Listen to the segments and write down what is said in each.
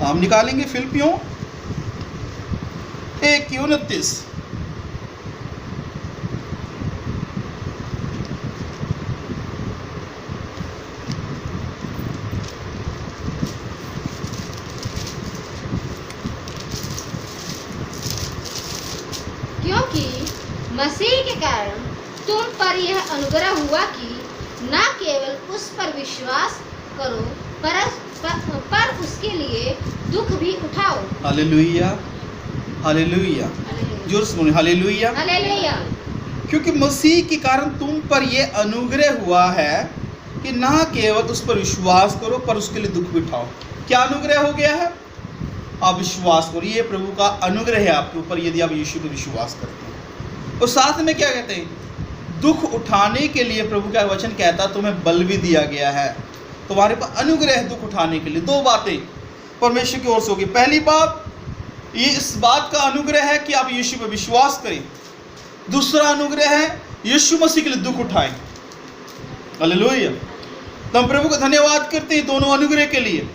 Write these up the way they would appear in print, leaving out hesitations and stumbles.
हम निकालेंगे फिलिपियों 1:29। क्योंकि मसीह के कारण तुम पर यह अनुग्रह हुआ कि न केवल उस पर विश्वास करो पर उसके लिए दुख भी उठाओ। हालेलुया, हालेलुया, जोर से बोलिए हालेलुया। हालेलुया। क्योंकि मसीह के कारण तुम पर यह अनुग्रह हुआ है कि ना केवल उस पर विश्वास करो पर उसके लिए दुख भी उठाओ। क्या अनुग्रह हो गया है? आप विश्वास करो, ये प्रभु का अनुग्रह है आपके ऊपर यदि आप यीशु पर विश्वास करते हैं। और साथ में क्या कहते हैं? दुख उठाने के लिए प्रभु का वचन कहता तुम्हें बल भी दिया गया है। तुम्हारे पास अनुग्रह है दुख उठाने के लिए। दो बातें परमेश्वर की ओर से होगी। पहली बात, ये इस बात का अनुग्रह है कि आप यीशु पर विश्वास करें। दूसरा अनुग्रह है यीशु मसीह के लिए दुख उठाएं। हालेलुया। तो हम प्रभु का धन्यवाद करते हैं दोनों अनुग्रह के लिए।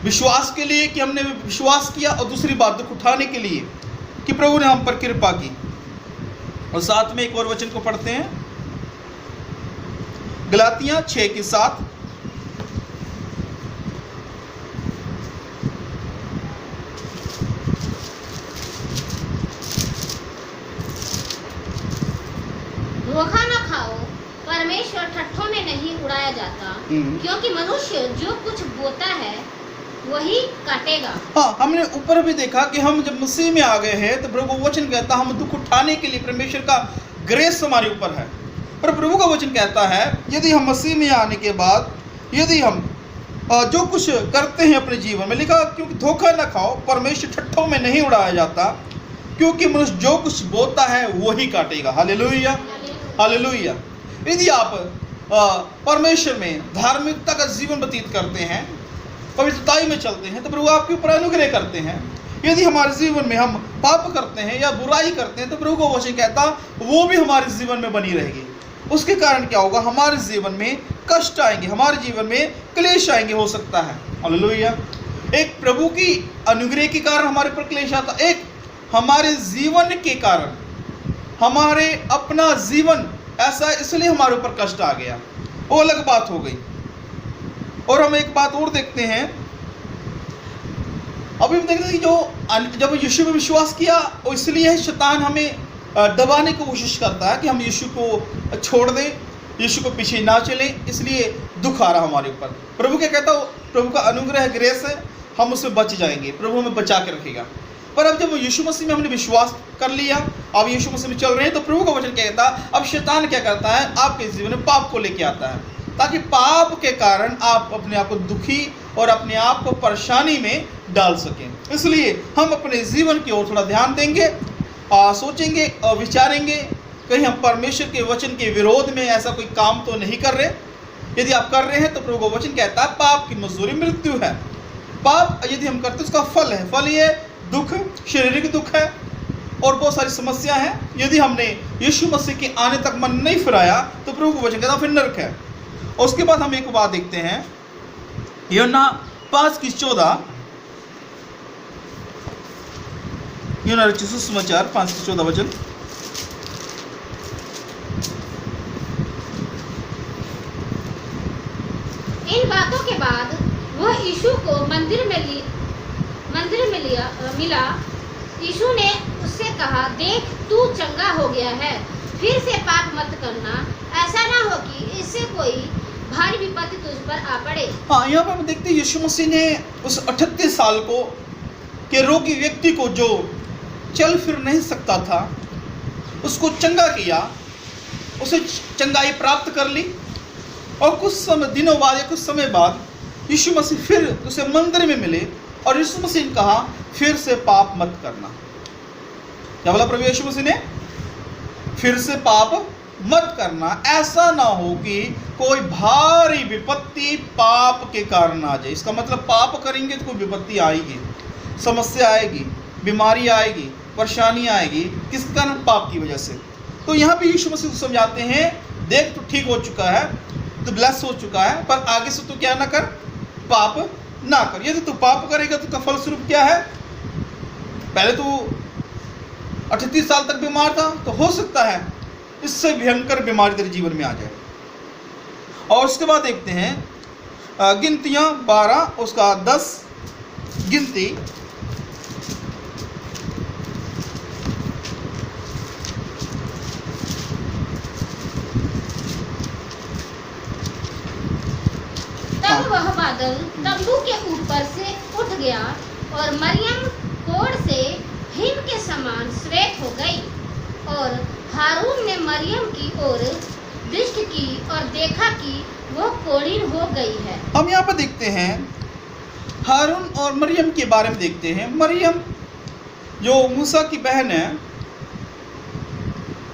विश्वास के लिए कि हमने विश्वास किया, और दूसरी बात दुख उठाने के लिए कि प्रभु ने हम पर कृपा की। और साथ में एक और वचन को पढ़ते हैं, गलातियां 6:7। धोखा न खाओ, परमेश्वर ठट्ठों में नहीं उड़ाया जाता, क्योंकि मनुष्य जो कुछ बोता है वही काटेगा। हाँ, हमने ऊपर भी देखा कि हम जब मसीह में आ गए हैं तो प्रभु वचन कहता हम दुख उठाने के लिए परमेश्वर का ग्रेस हमारे ऊपर है। और प्रभु का वचन कहता है यदि हम मसीह में आने के बाद यदि हम जो कुछ करते हैं अपने जीवन में, लिखा क्योंकि धोखा न खाओ, परमेश्वर ठट्ठों में नहीं उड़ाया जाता, क्योंकि मनुष्य जो कुछ बोता है वही काटेगा। Hallelujah, hallelujah. यदि आप परमेश्वर में धार्मिकता का जीवन व्यतीत करते हैं, पवित्रताई में चलते हैं, तो प्रभु आपके ऊपर अनुग्रह करते हैं। यदि हमारे जीवन में हम पाप करते हैं या बुराई करते हैं तो प्रभु का वचन कहता वो भी हमारे जीवन में बनी रहेगी। उसके कारण क्या होगा? हमारे जीवन में कष्ट आएंगे, हमारे जीवन में क्लेश आएंगे, हो सकता है। हालेलुया। एक प्रभु की अनुग्रह के कारण हमारे पर क्लेश आता, एक हमारे जीवन के कारण, हमारे अपना जीवन ऐसा इसलिए हमारे ऊपर कष्ट आ गया, वो अलग बात हो गई। और हम एक बात और देखते हैं, अभी हम देखते हैं कि जो जब यीशु में विश्वास किया, और इसलिए शैतान हमें दबाने की कोशिश करता है कि हम यीशु को छोड़ दें, यीशु को पीछे ना चलें, इसलिए दुख आ रहा हमारे ऊपर। प्रभु क्या कहता हो? प्रभु का अनुग्रह ग्रेस है, हम उससे बच जाएंगे, प्रभु हमें बचा के रखेगा। पर अब जब यीशु मसीह में हमने विश्वास कर लिया, अब यीशु मसीह में चल रहे हैं, तो प्रभु का वचन क्या कहता है? अब शैतान क्या करता है? आपके जीवन में पाप को लेके आता है, ताकि पाप के कारण आप अपने आप को दुखी और अपने आप को परेशानी में डाल सकें। इसलिए हम अपने जीवन की ओर थोड़ा ध्यान देंगे, सोचेंगे और विचारेंगे कहीं हम परमेश्वर के वचन के विरोध में ऐसा कोई काम तो नहीं कर रहे। यदि आप कर रहे हैं तो प्रभु का वचन कहता है पाप की मजदूरी मृत्यु है। पाप यदि हम करते हैं उसका फल है, फल ये दुख, शारीरिक दुख है और बहुत सारी समस्या है। यदि हमने यीशु मसीह के आने तक मन नहीं फिराया तो प्रभु का वचन कहता फिर नरक है। और उसके बाद हम एक बात देखते हैं, यूहन्ना 5:14, यूहन्ना रचित सुसमाचार 5:14 वचन। इन बातों के बाद वह यीशु को मंदिर में मिला। यीशु ने उससे कहा, देख तू चंगा हो गया है, फिर से पाप मत करना, ऐसा ना हो कि इससे कोई भारी विपत्ति तुझ पर आ पड़े। हाँ, यहाँ पर हम देखते हैं यीशु मसीह ने उस 38 साल को के रोगी व्यक्ति को जो चल फिर नहीं सकता था उसको चंगा किया, उसे चंगाई प्राप्त कर ली। और कुछ समय दिनों बाद या कुछ समय बाद यीशु मसीह फिर उसे मंदिर में मिले और यीशु मसीह ने कहा फिर से पाप मत करना। क्या बोला प्रभु यीशु मसीह ने? फिर से पाप मत करना, ऐसा ना हो कि कोई भारी विपत्ति पाप के कारण आ जाए। इसका मतलब पाप करेंगे तो कोई विपत्ति आएगी, समस्या आएगी, बीमारी आएगी, परेशानी आएगी, किस कारण? पाप की वजह से। तो यहाँ पे यीशु मसीह समझाते हैं, देख तो ठीक हो चुका है, तो ब्लेस हो चुका है, पर आगे से तो क्या ना कर, पाप ना कर। यदि तू पाप करेगा तो उसका फलस्वरूप क्या है? पहले तू 38 साल तक बीमार था, तो हो सकता है इससे भयंकर बीमारी तेरे जीवन में आ जाए। और उसके बाद देखते हैं गिनतियां 12 उसका 10 गिनती। तब वह बादल तंबू के ऊपर से उठ गया और मरियम कोढ़ से हिम के समान श्वेत हो गई। और हारून ने मरियम की ओर दृष्टि की और देखा कि वो कोढ़ीन हो गई है। हम यहाँ पर देखते हैं हारून और मरियम के बारे में देखते हैं। मरियम जो मूसा की बहन है,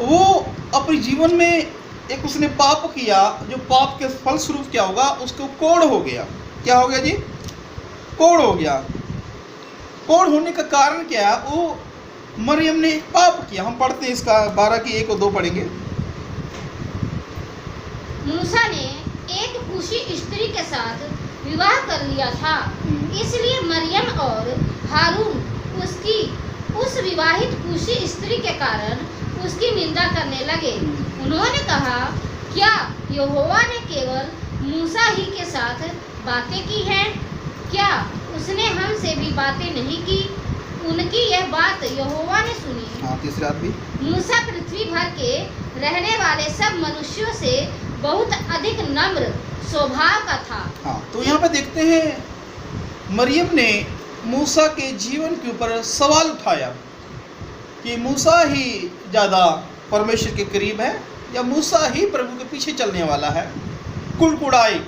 वो अपने जीवन में एक उसने पाप किया, जो पाप के फलस्वरूप क्या होगा, उसको कोढ़ हो गया। क्या हो गया जी? कोढ़ हो गया। कोढ़ होने का कारण क्या है? वो मरियम ने एक पाप किया। हम पढ़ते हैं इसका 12 की 1 और 2 पढ़ेंगे। मूसा ने एक कूशी स्त्री के साथ विवाह कर लिया था, इसलिए मरियम और हारून उसकी उस विवाहित कूशी स्त्री के कारण उसकी निंदा करने लगे। उन्होंने कहा, क्या यहोवा ने केवल मूसा ही के साथ बातें की हैं? क्या उसने हमसे भी बातें नहीं की? उनकी यह बात यहोवा ने सुनी। हाँ, तीसरा भी। मूसा पृथ्वी भर के रहने वाले सब मनुष्यों से बहुत अधिक नम्र स्वभाव का था। हाँ, तो यहाँ पे देखते हैं मरियम ने मूसा के जीवन के ऊपर सवाल उठाया कि मूसा ही ज़्यादा परमेश्वर के करीब है या मूसा ही प्रभु के पीछे चलने वाला है। कुड़कुड़ाई।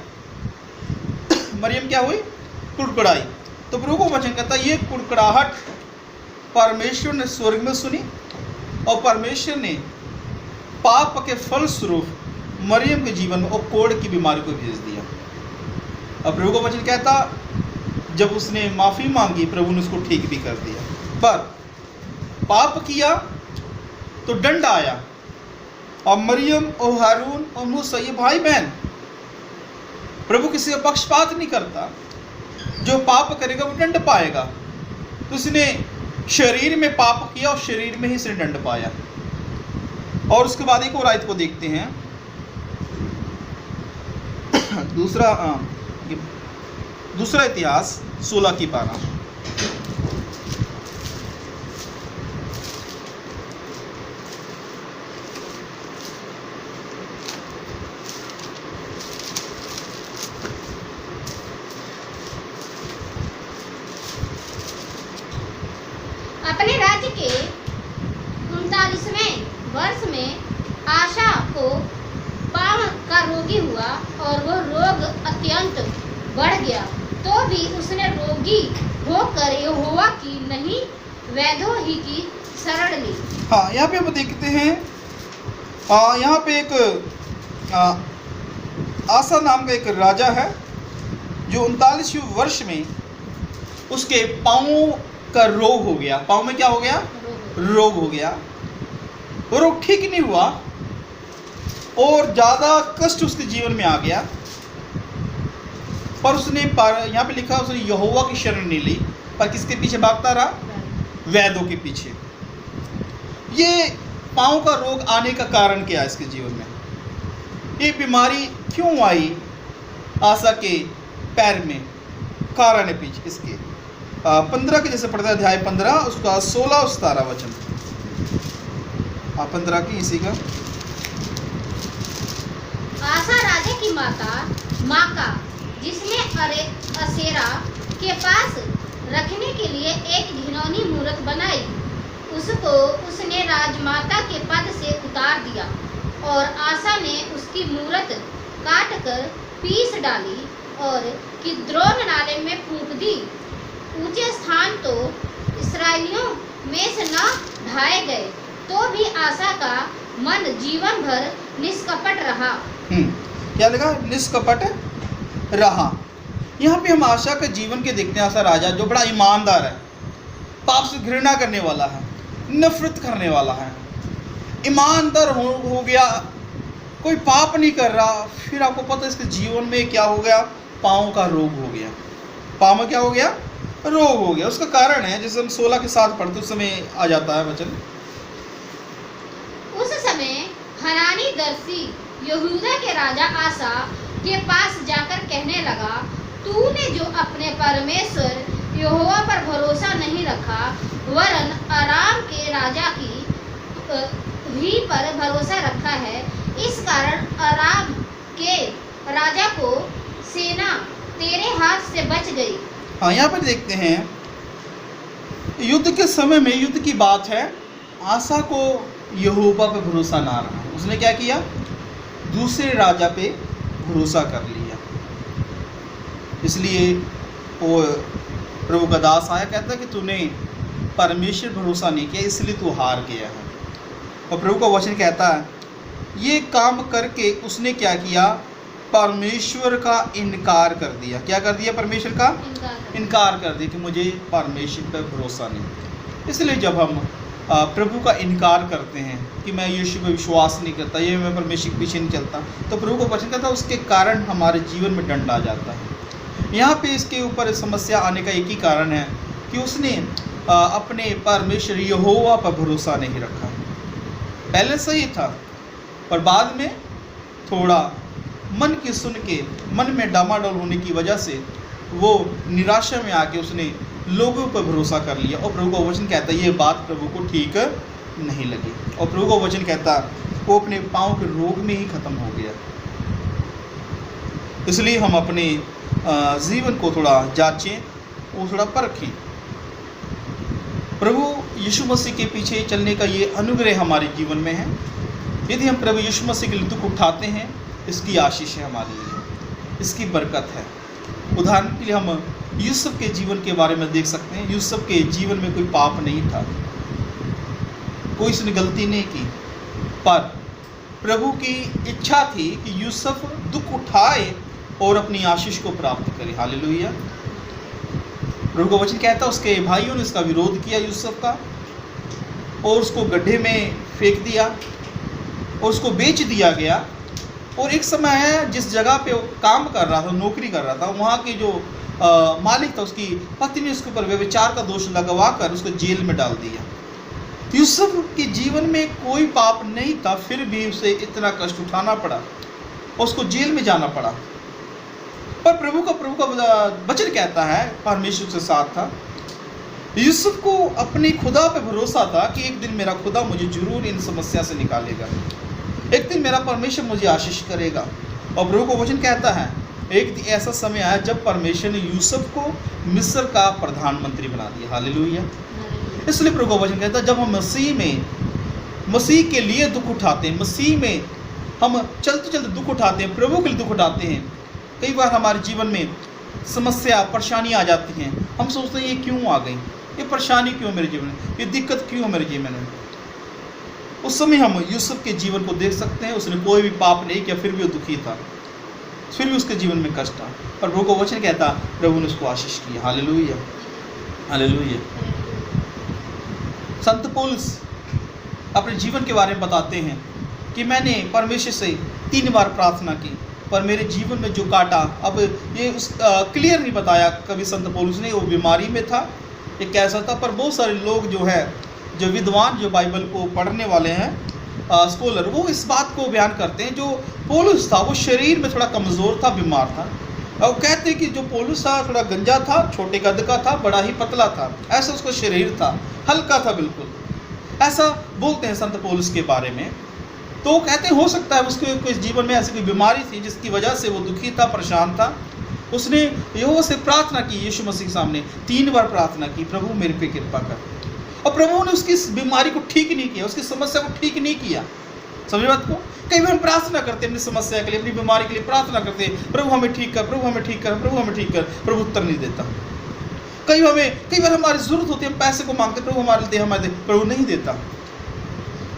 मरियम क्या हुई? कुड़कुड़ाई। तो प्रभु को वचन कहता है, ये कुड़कुड़ाहट परमेश्वर ने स्वर्ग में सुनी और परमेश्वर ने पाप के फलस्वरूप मरियम के जीवन में वो कोढ़ की बीमारी को भेज दिया। अब प्रभु को वचन कहता, जब उसने माफ़ी मांगी, प्रभु ने उसको ठीक भी कर दिया। पर पाप किया तो दंड आया। और मरियम और हारून और मूसा, ये भाई बहन, प्रभु किसी का पक्षपात नहीं करता। जो पाप करेगा वो दंड पाएगा। तो उसने शरीर में पाप किया और शरीर में ही इसने दंड पाया। और उसके बाद एक और आयत को देखते हैं, दूसरा इतिहास 16 की 12। अपने राज्य के 39वें वर्ष में आशा को पाँव का रोगी हुआ और वो रोग अत्यंत बढ़ गया। तो भी उसने रोगी होकर यहोवा की नहीं, वैद्यों ही की शरण ली। हाँ, यहाँ पे हम देखते हैं, यहाँ पे एक आसा नाम का एक राजा है, जो 39वें वर्ष में उसके पाँव का रोग हो गया। पाँव में क्या हो गया? रोग हो गया। वो रोग ठीक नहीं हुआ और ज़्यादा कष्ट उसके जीवन में आ गया। पर उसने यहाँ पे लिखा, उसने यहोवा की शरण नहीं ली, पर किसके पीछे भागता रहा? वैद्यों के पीछे। ये पाँव का रोग आने का कारण क्या है इसके जीवन में? ये बीमारी क्यों आई आशा के पैर में? कारण है पीछे इसके 15 के जैसे पढ़ता है, अध्याय 15 उसका 16 और 17 वचन। 15 की इसी का। आशा राजा की माता माका, जिसने असेरा के पास रखने के लिए एक घिनौनी मूरत बनाई, उसको उसने राजमाता के पद से उतार दिया। और आशा ने उसकी मूरत काट कर पीस डाली और किद्रोन नाले में फूंक दी। ऊंचे स्थान तो इस्राएलियों में से न ढाए गए, तो भी आशा का मन जीवन भर निष्कपट रहा। क्या लगा? निष्कपट रहा। यहाँ पे हम आशा के जीवन के देखते हैं। आशा राजा जो बड़ा ईमानदार है, पाप से घृणा करने वाला है, नफरत करने वाला है, ईमानदार हो गया, कोई पाप नहीं कर रहा। फिर आपको पता है इसके जीवन में क्या हो गया? पाँव का रोग हो गया। पाँव में क्या हो गया? रोग हो गया। उसका कारण है, जैसे हम 16 के साथ पढ़ते उस समय आ जाता है वचन। उस समय हनानी दर्शी यहूदा के राजा आसा के पास जाकर कहने लगा, तूने जो अपने परमेश्वर यहोवा पर भरोसा नहीं रखा, वरन अराम के राजा की ही पर भरोसा रखा है, इस कारण अराम के राजा को सेना तेरे हाथ से बच गई। हाँ, यहाँ पर देखते हैं युद्ध के समय में, युद्ध की बात है, आसा को यहोवा पे भरोसा ना रहा। उसने क्या किया? दूसरे राजा पे भरोसा कर लिया। इसलिए वो प्रभु का दास आया, कहता है कि तूने परमेश्वर भरोसा नहीं किया, इसलिए तू हार गया है। और प्रभु का वचन कहता है, ये काम करके उसने क्या किया? परमेश्वर का इनकार कर दिया। क्या कर दिया? परमेश्वर का इनकार कर दिया कि मुझे परमेश्वर पर भरोसा नहीं। इसलिए जब हम प्रभु का इनकार करते हैं कि मैं यीशु पर विश्वास नहीं करता, ये मैं परमेश्वर के पीछे नहीं चलता, तो प्रभु का वचन कहता है उसके कारण हमारे जीवन में दंड आ जाता है। यहाँ पे इसके ऊपर समस्या आने का एक ही कारण है कि उसने अपने परमेश्वर यहोवा पर भरोसा नहीं रखा। पहले सही था, पर बाद में थोड़ा मन की सुन के, मन में डामाडोल होने की वजह से वो निराशा में आके उसने लोगों पर भरोसा कर लिया। और प्रभु का वचन कहता है ये बात प्रभु को ठीक नहीं लगी। और प्रभु का वचन कहता है वो अपने पाँव के रोग में ही खत्म हो गया। इसलिए हम अपने जीवन को थोड़ा जांचें और थोड़ा परखें। प्रभु यीशु मसीह के पीछे चलने का ये अनुग्रह हमारे जीवन में है। यदि हम प्रभु यीशु मसीह के लिए दुख उठाते हैं, इसकी आशीष है हमारे लिए, इसकी बरकत है। उदाहरण के लिए हम यूसुफ के जीवन के बारे में देख सकते हैं। यूसुफ के जीवन में कोई पाप नहीं था, कोई उसने गलती नहीं की, पर प्रभु की इच्छा थी कि यूसुफ दुख उठाए और अपनी आशीष को प्राप्त करे। हालेलुया। प्रभु का वचन कहता है उसके भाइयों ने उसका विरोध किया यूसुफ का, और उसको गड्ढे में फेंक दिया और उसको बेच दिया गया। और एक समय है जिस जगह पे वो काम कर रहा था, नौकरी कर रहा था, वहाँ के जो मालिक था, उसकी पत्नी ने उसके ऊपर व्यभिचार का दोष लगवा कर उसको जेल में डाल दिया। यूसुफ के जीवन में कोई पाप नहीं था, फिर भी उसे इतना कष्ट उठाना पड़ा और उसको जेल में जाना पड़ा। पर प्रभु का वचन कहता है परमेश्वर के साथ था। यूसुफ को अपनी खुदा पे भरोसा था कि एक दिन मेरा खुदा मुझे जरूर इन समस्या से निकालेगा, एक दिन मेरा परमेश्वर मुझे आशीष करेगा। और प्रभु का वचन कहता है एक ऐसा समय आया जब परमेश्वर ने यूसुफ को मिस्र का प्रधानमंत्री बना दिया। हालेलुया। इसलिए प्रभु का वचन कहता है जब हम मसीह के लिए दुख उठाते हैं, मसीह में हम चलते चलते दुख उठाते हैं, प्रभु के लिए दुख उठाते हैं, कई बार हमारे जीवन में समस्या परेशानी आ जाती हैं। हम सोचते हैं ये क्यों आ गई, ये परेशानी क्यों मेरे जीवन में, ये दिक्कत क्यों मेरे जीवन में। उस समय हम यूसुफ के जीवन को देख सकते हैं। उसने कोई भी पाप नहीं किया, फिर भी वो दुखी था, फिर भी उसके जीवन में कष्ट था। पर प्रभु का वचन कहता प्रभु ने उसको आशीष किया। Hallelujah, hallelujah. संत पौलुस अपने जीवन के बारे में बताते हैं कि मैंने परमेश्वर से 3 बार प्रार्थना की, पर मेरे जीवन में जो काटा, अब ये क्लियर नहीं बताया कभी संत पौलुस ने, वो बीमारी में था, ये कैसा था। पर बहुत सारे लोग जो है, जो विद्वान, जो बाइबल को पढ़ने वाले हैं, स्कॉलर, वो इस बात को बयान करते हैं जो पौलुस था वो शरीर में थोड़ा कमज़ोर था, बीमार था। और कहते हैं कि जो पौलुस था थोड़ा गंजा था, छोटे कद का था, बड़ा ही पतला था, ऐसा उसका शरीर था, हल्का था बिल्कुल, ऐसा बोलते हैं संत पौलुस के बारे में। तो कहते हैं हो सकता है उसके कोई जीवन में ऐसी कोई बीमारी थी जिसकी वजह से वो दुखी था, परेशान था। उसने यहोवा से प्रार्थना की, यीशु मसीह के सामने 3 बार प्रार्थना की, प्रभु मेरे पे कृपा कर। और प्रभु ने उसकी बीमारी को ठीक नहीं किया, उसकी समस्या को ठीक नहीं किया। समझ बात को। कई बार हम प्रार्थना करते हैं अपनी समस्या के लिए, अपनी बीमारी के लिए प्रार्थना करते हैं, प्रभु हमें ठीक कर, प्रभु हमें ठीक कर, प्रभु हमें ठीक कर। प्रभु उत्तर नहीं देता। कई बार हमारी जरूरत होती है, हम पैसे को मांगते, प्रभु हमारे दे, हमारे दे, प्रभु नहीं देता।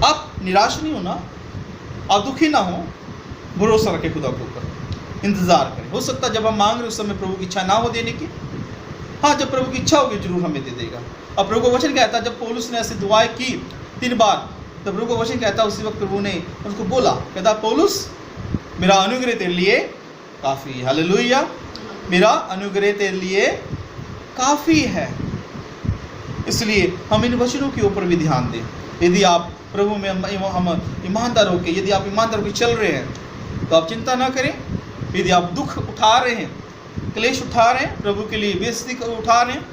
आप निराश नहीं होना, आप दुखी ना हो, भरोसा रखें खुदा के ऊपर, इंतजार करें। हो सकता है जब हम मांग रहे उस समय प्रभु की इच्छा ना हो देने की, हाँ जब प्रभु की इच्छा होगी जरूर हमें दे देगा। अब प्रभु का वचन कहता है जब पौलुस ने ऐसी दुआएं की 3 बार, तब प्रभु का वचन कहता है उसी वक्त प्रभु ने उसको बोला, कहता पौलुस मेरा अनुग्रह तेरे लिए काफ़ी है। हालेलुया। मेरा अनुग्रह तेरे लिए काफ़ी है। इसलिए हम इन वचनों के ऊपर भी ध्यान दें। यदि आप प्रभु में हम ईमानदार होकर, यदि आप ईमानदार होकर चल रहे हैं तो आप चिंता ना करें। यदि आप दुख उठा रहे हैं, क्लेश उठा रहे हैं, प्रभु के लिए बेइज्जती उठा रहे हैं,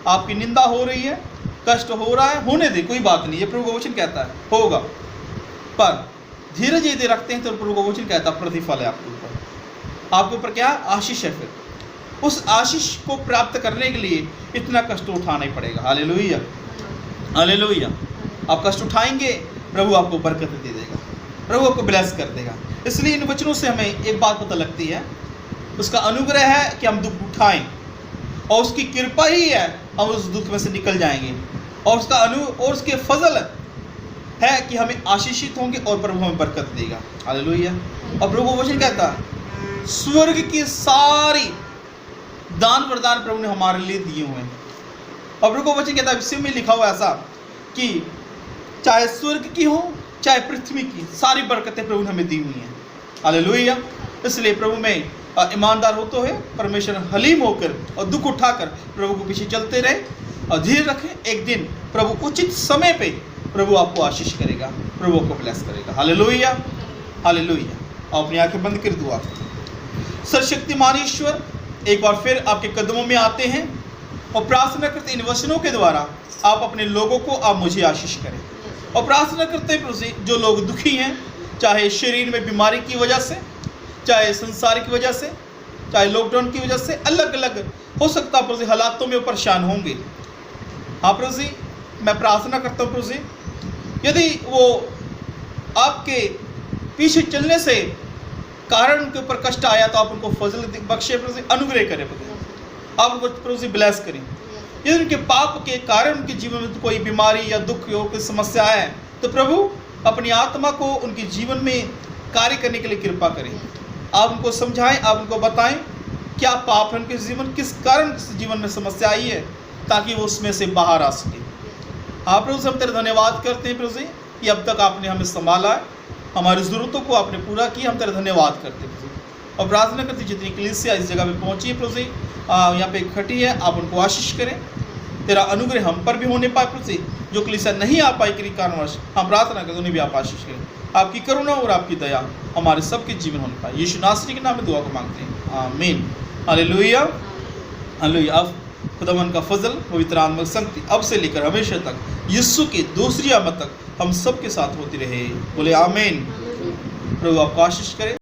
आपकी निंदा हो रही है, कष्ट हो रहा है, होने दे, कोई बात नहीं। ये प्रभु का वचन कहता है होगा, पर धीरज यदि रखते हैं तो प्रभु का वचन कहता है प्रतिफल है आपके ऊपर क्या आशीष है। फिर उस आशीष को प्राप्त करने के लिए इतना कष्ट उठाना ही पड़ेगा। Hallelujah, hallelujah. आप कष्ट उठाएंगे, प्रभु आपको बरकत दे देगा, प्रभु आपको ब्लेस कर देगा। इसलिए इन वचनों से हमें एक बात पता लगती है, उसका अनुग्रह है कि हम दुख उठाएं, और उसकी कृपा ही है हम उस दुख में से निकल जाएंगे, और उसके फजल है कि हमें आशीषित होंगे और प्रभु हमें बरकत देगा। हालेलुया। और प्रभु का वचन कहता है स्वर्ग की सारी दान वरदान प्रभु ने हमारे लिए दिए हुए हैं। और प्रभु का वचन कहता है, इसी में लिखा हुआ ऐसा कि चाहे स्वर्ग की हो चाहे पृथ्वी की, सारी बरकतें प्रभु ने हमें दी हुई हैं। हालेलुया। इसलिए प्रभु में ईमानदार होते हुए परमेश्वर हलीम होकर और दुख उठाकर प्रभु को पीछे चलते रहे और धीरे रखें। एक दिन प्रभु उचित समय पे प्रभु आपको आशीष करेगा, प्रभु को ब्लेस करेगा। Hallelujah, hallelujah. आप अपनी आंखें बंद कर दुआ। सर्वशक्तिमान ईश्वर, एक बार फिर आपके कदमों में आते हैं और प्रार्थना करते इन वचनों के द्वारा आप अपने लोगों को, आप मुझे आशीष करें। और प्रार्थना करते हैं प्रभु से जो लोग दुखी हैं, चाहे शरीर में बीमारी की वजह से, चाहे संसार की वजह से, चाहे लॉकडाउन की वजह से, अलग अलग हो सकता है प्रभु जी हालातों में परेशान होंगे। हाँ प्रभु जी, मैं प्रार्थना करता हूँ प्रभु जी, यदि वो आपके पीछे चलने से कारण के ऊपर कष्ट आया तो आप उनको फजल बख्शे प्रभु जी, अनुग्रह करें प्रभु जी, आप उनको प्रभु जी ब्लेस करें। यदि उनके पाप के कारण उनके जीवन में कोई बीमारी या दुख हो, कोई समस्या है, तो प्रभु अपनी आत्मा को उनके जीवन में कार्य करने के लिए कृपा करें। आप उनको समझाएं, आप उनको बताएं क्या पाप है उनके जीवन, किस कारण जीवन में समस्या आई है, ताकि वो उसमें से बाहर आ सके। हाँ प्रभु से हम तेरे धन्यवाद करते हैं प्रभु जी कि अब तक आपने हमें संभाला है, हमारी ज़रूरतों को आपने पूरा किया। हम तेरा धन्यवाद करते हैं प्रभु जी, और प्रार्थना करते जितनी कलीसिया इस जगह पे पहुंची है प्रभु जी, यहाँ पे इकट्ठी है, आप उनको आशीष करें, तेरा अनुग्रह हम पर भी होने पाए प्रभु जी। जो कलीसिया नहीं आ पाई किसी कारणवश, हम प्रार्थना करते उन्हें भी आप आशीष करें, आपकी करुणा और आपकी दया हमारे सबके जीवन होने पाए। यीशु नासरी के नाम में दुआ को मांगते हैं, आमीन। Hallelujah, hallelujah. अब खुदावन का फजल, पवित्र आत्मा की शक्ति अब से लेकर हमेशा तक, यीशु की दूसरी आमद तक हम सबके साथ होती रहे। बोले आमीन। प्रभु आपको आशीष करे।